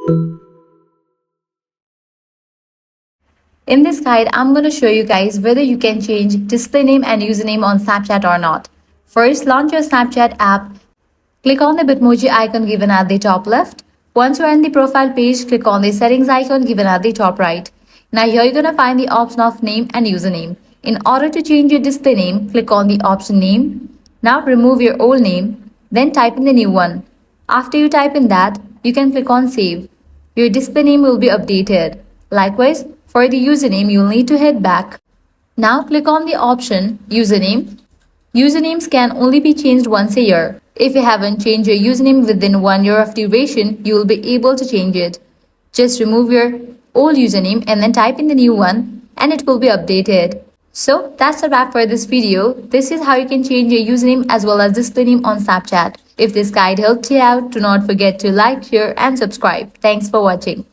In this guide, I'm going to show you guys whether you can change display name and username on Snapchat or not. First, launch your Snapchat app. Click on the Bitmoji icon given at the top left. Once you are in the profile page, click on the settings icon given at the top right. Now here you're going to find the option of name and username. In order to change your display name, click on the option name. Now remove your old name, then type in the new one. After you type in that, you can click on save. Your display name will be updated. Likewise, for the username, you'll need to head back. Now click on the option username. Usernames can only be changed once a year. If you haven't changed your username within 1 year of duration, you will be able to change it. Just remove your old username and then type in the new one and it will be updated. So that's a wrap for this video. This is how you can change your username as well as display name on Snapchat. If this guide helped you out, do not forget to like, share and subscribe. Thanks for watching.